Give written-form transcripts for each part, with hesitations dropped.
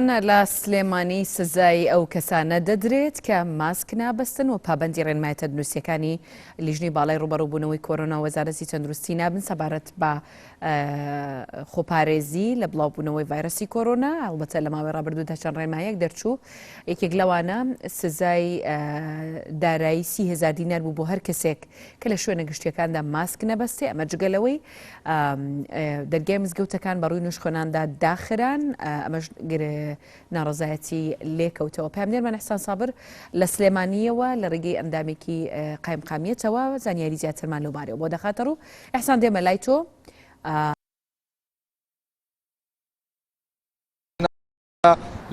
لە سلێمانی سزای ئەو کەسانە دەدرێت کە ماسک نابەستن و پابەندی ڕێنمایە تەندروستیەکانی لیژنەی باڵای ڕوبەڕووبوونەوەی کۆرۆنا وەزارەتی تەندروستی نابن سەبارەت بە خۆپارێزی لە بڵاوبوونەوەی ڤایرۆسی کۆرۆنا. هەڵبەتە لە ماوەی ڕابردوودا چەند ڕێنمایەک دەرچوو. یەکێک لەوانە سزای دارایی 30,000 دینار بوو بۆ هەر کەسێک کە لە شوێنە گشتیەکاندا ماسک نەبەستێ. ئەمە جگەلەوەی دەرگای مزگەوتەکان بەڕووی نوێژخۆناندا داخران. ئەمەش ناڕزایەتی لێکەوتەوە. پامدێرمان ئەحسان سابر لە سلێمانیەوە لە ڕێگەی ئەندامێکی قایمقامیەتەوە زانیاری زیاترمان لەو بارەوە بۆ دەخاتەڕ و ئەحسان دێمە لای تۆ.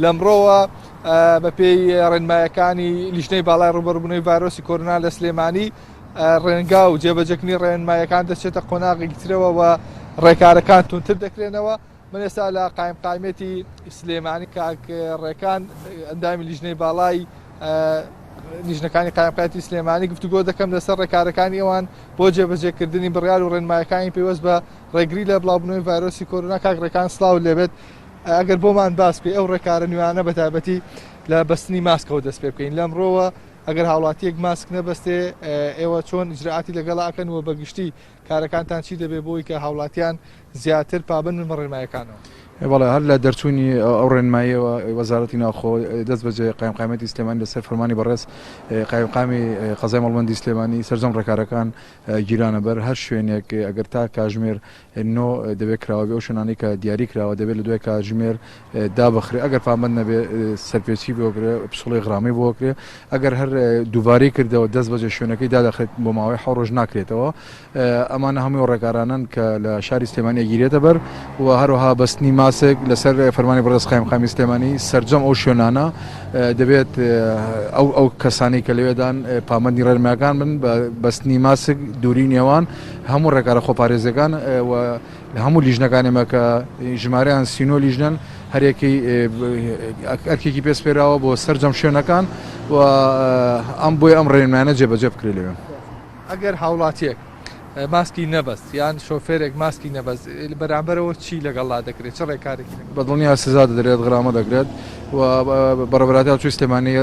لەمڕۆوە بەپێی ڕێنمایەکانی لیژنەی باڵای ڕوبەڕووبوونەوەی ڤایرۆسی کۆرۆنا لە سلێمانی ڕێنگا و جێبەجێکردنی ڕێنمایەکان دەچێتە قۆناغێکی ترەوە و ڕێکارەکان تونتر دەکرێنەوە. من ئێستا لە قایمقامێتی سلێمانی کاک ڕێکان ئەندامی لیژنەی باڵای لیژنەکانی قایمقامێتی سلێمانی گفتوگۆ دەکەم لەسەر ڕێکارەکانی ئەوان بۆ جێبەجێکردنی بڕیار و ڕێنمایەکانی پێوەست بە ڕێگری لە بڵاوبوونەوەی ڤایرۆسی کۆرۆنا. کاک ڕێکان سڵاو لێبێت. ئەگەر بۆمان باس بکەی ئەو ڕێکارە نوێیانە بەتایبەتی لە بەستنی ماسکەوە دەست پێ بکەین. لەمڕۆوە ئەگەر هاوڵاتیەک ماسک نەبەستێ ئێوە چۆن ئیجراعاتی لەگەڵاکەن و بەگشتی کارەکانتان چی دەبێ بۆی کە هاوڵاتیان زیاتر پابند بن بە ڕێنمایەکانەوە؟ بەڵێ هەر لە دەرچوونی ئەو ڕێنماییەوە وەزارەتی ناوخۆ دەست بەجێ قایمقامێتی سلێمانی لەسەر فەرمانی بەڕێز قایمقامی قەزای مەڵبەندی سلێمانی سەرجەم ڕێکارەکان گیرانە بەر هەر شوێنێک ئەگەر تا کاژمێر نۆ دەبێت کراوە بێ ئەو شوێنانەی کە دیاری کراوە دەبێت لە دوای کاژمێر دابخرێ. ئەگەر پابند نەبێ سەرپێچی بۆکرێ پسوڵی غرامی بۆکرێ. ئەگەر هەر دووبارەی کردەوە دەست بەجێ شوێنەکەی دادەخرێت بۆ ماوەی 7 ڕۆژ ناکرێتەوە. ئەمانە هەموو ڕێکارانن کە لە شاری سلێمانی گیرێتە بەر و هەروەها بەستنی ماسک لەسەر فەرمانی بەڕێز قایمقامی سلێمانی سەرجەم ئەو شوێنانە دەبێت ئەو کەسانی کە لەوێدان پامەندی ڕێنمایەکان بن بەستنی ماسک دووری نێوان هەموو ڕێکارە خۆپارێزەکان و هەموو لیژنەکانێمە کە ژمارەیان سینۆ لیژنن هەرێکی ئەرکێکی پێسپێراوە بۆ سەرجەم شوێنەکان و ئەم بۆی ئەم ڕێنمایانە جێبەجێ بکرێ لەوێ. ئەگەر هاوڵاتیەک ماسکی نەبەست یان شۆفێرێک ماسکی نەبەست بەرامبەرەوە چی لەگەڵا دەکرێت؟ چ ڕێکارێکی بەدڵنیا سزا دەدرێت غرامە دەکرێت و بەڕێبەراتی چوی سلێمانی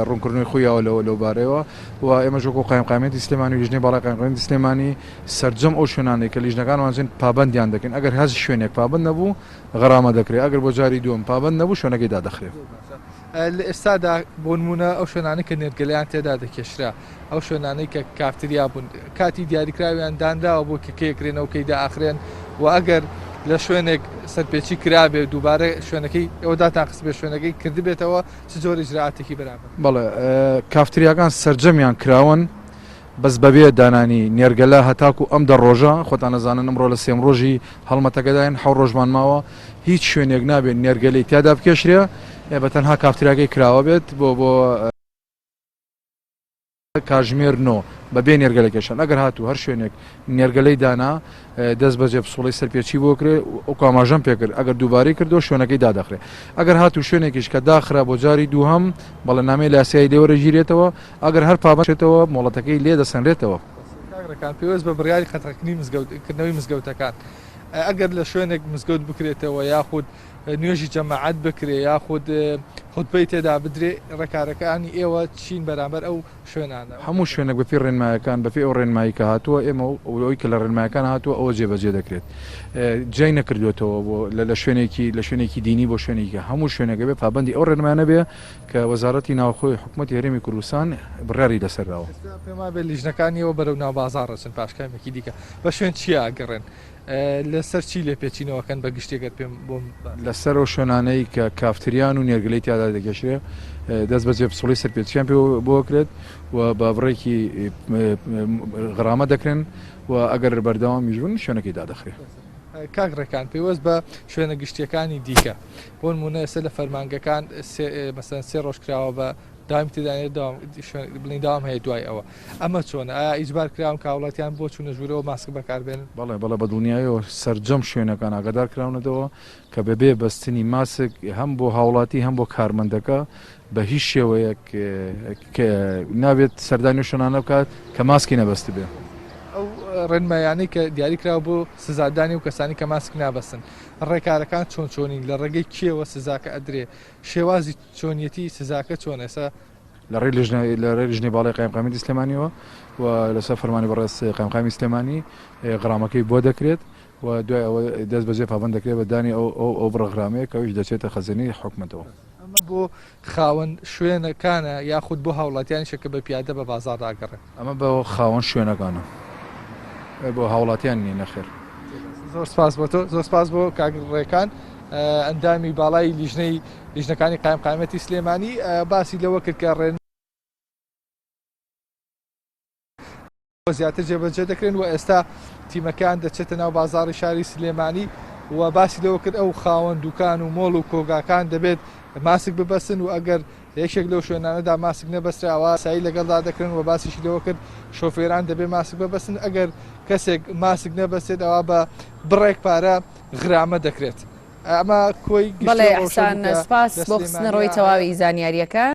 ڕوونکردنی خۆیەوە لەو بارەوە و ئێمە ژۆکۆ قایمقامێتی سلێمانی و لیژنەی باڵای قایمقامێتی سلێمانی سەرجەم ئەو شوێنانەی کە لیژنەکان وانجێن پابەندیان دەکەن. ئەگەر هەز شوێنێک پابند نەبوو غرامە دەکرێت. ئەگەر بۆ جاری دووەم پابند نەبوو شوێنەکەی دادەخرێت. لە ئێستادا بۆ نمونە ئەو شوێنانەی کە نێرگەلیان تێدا دەکێشرا ئەو شوێنانەی کە کافتریا بوون کاتی دیاریکراویان دانراوە بۆ کەکەیەکرێنەوە کەی داخرێن و ئەگەر لە شوێنێک سەرپێچی کرابێ دووبارە شوێنەکەی ئەودا تاقس بێ شوێنەکەی کردی بێتەوە چ جۆری ئیجراعاتێکی بەرامبەر؟ بەڵێ کافتریاکان سەرجەمیان کراون بەس بەبێ دانانی نێرگەلا هەتاکو ئەم دە ڕۆژە خۆتان نەزانن ئەمڕۆ لە سێم ڕۆژی هەڵمەتەکەداین 7 ڕۆژمان ماوە هیچ شوێنێک نابێت نێرگەلەی تیادا بکێشرێ بە تەنها کافتریاکەی کراوە بێت بۆ کاژمێر نۆ بەبێ نێرگەلەکەشان. ئەگەر هاتوو هەر شوێنێک نێرگەلەی دانا دەست بەجێ پسوڵی سەرپێچی بۆکرێ ئەو ئاماژەم پێکرد ئەگەر دووبارەی کردو شوێنەکەی دادەخرێ. ئەگەر هاتوو شوێنێکیش کە داخرا بۆ جاری دووهەم بەڵێ نامەی لاسیایی لێوەرە ژیرێتەوە ئەگەر هەر پابەتێتەوە مۆڵەتەکەی لێ دەسەنرێتەوە. کاگڕەکان پێوەست بە بڕیاری خەتەرکردنی مزگەوتکردنەوەی مزگەوتەکان ئەگەر لە شوێنێک مزگەوت بکرێتەوە یاخود نوێژی جەماعەت بکرێ یاخود خودبەی تێدا بدرێ ڕێکارەکانی ئێوە چین بەرامبەر ئەو شوێنانە؟ هەموو شوێنێک بەپی ڕێنمایەکان بەپی ئەو ڕێنمایی کە هاتووە ئێمە ئەوەی کە لە ڕێنمایەکان هاتووە ئەوە جێبەجێ دەکرێت. جای نەکردوێتەوە بۆ لە شوێنێکی دینی بۆ شوێنێکە هەموو شوێنەکە بێ پابەندی ئەو ڕێنمایانە بێ کە وەزارەتی ناوخۆی حکوومەتی هەرێمی کوردستان بڕیاری لەسەرداوە. پێما بێ لیژنەکانیەوە بەرەو ناو بازاڕەچن پاشکامێکی دیکە بە شوێن چیە ئەگەڕێن؟ لەسەر چی لێ پێچینەوەکەن بە گشتێکەر پێم بۆم لەسەر ئەو شوێنانەی کە کافتریان و نێرگەلەی تیادا دەگەشرێ دەست بەجێ پسوڵی سەرپێچیان پێ بۆکرێت و بابڕێکی غرامە دەکرێن و ئەگەر بەردەوام میژبوون شوێنەکەی دادەخرێت. کاگڕەکان پێوەست بە شوێنە گشتیەکانی دیکە بۆ نمونە ئێستا لە فەرمانگەکان مەسەن 3 ڕۆژ کراوە بە دایم تدانێت بڵین داوام هەیە دوای ئەوە ئەمە چۆنە؟ ئایا ئیجبار کراون کاوڵاتیان بۆ چوونە ژوورەوە ماسک بەکاربێنن؟ بەڵێ بە دڵنیایەوە سەرجەم شوێنەکان ئاگادار کراونەوە کە بەبێ بەستنی ماسک هەم بۆ هاوڵاتی هەم بۆ کارمەندەکە بە هیچ شێوەیەک نابێت سەردانی شوێنانە بکات کە ماسکی نەبەست بێ. ڕێنمایانەی کە دیاریکراوە بۆ سزادانی و کەسانی کە ماسک نابەستن ڕێکارەکان چۆن چۆنین لە ڕێگەی کێوە سزاکە ئەدرێ شێوازی چۆنیەتی سزاکە چۆن ئێستا لە ڕێ لیژنەی باڵی قایمقامی سلێمانیەوە و لەسەر فەرمانی بەڕێز قایمقامی سلێمانی غرامەکەی بۆ دەکرێت و دوای ئەوە دەست بەجێ پابەند دەکرێت بە دانی ئەو بڕەغرامەیە کە ئەویش دەچێتە خەزینەی حکوومەتەوە. ئەمە بۆ خاوەن شوێنەکانە یاخود بۆ هاوڵاتیانی شەکە بە پیادە بە بازار داگەڕێت ئەمە بە خاوەن شوێنەکانە بۆ هاوڵاتیان نیە نەخێر. زۆر سپاس بۆ تۆ زۆر سپاس بۆ کاگڕێکان ئەندامی باڵای لیژنەکانی قایمقامەتی سلێمانی باسی لەوە کرد کە ڕێن زیاتر جێبەجێ دەکرێن و ئێستا تیمەکان دەچێتە ناو بازاڕی شاری سلێمانی و باسی لەوە کرد ئەو خاوەن دوکان و مۆڵ و کۆگاکان دەبێت ماسک ببەسن و ئەگەر یەکێک لەو شوێنانەدا ماسک نەبەستراوە سایی لەگەڵدا دەکرن و باسیشی لەوە کرد شۆفێران دەبێت ماسک ببەسن ئەگەر کەسێک ماسک نەبەستێت ئەوە بە بڕێک پارە غرامە دەکرێت. ئەمە کۆی بەڵێ ئەحسان سپاس بۆ خستنەوەی تەواوی زانیاریەکە.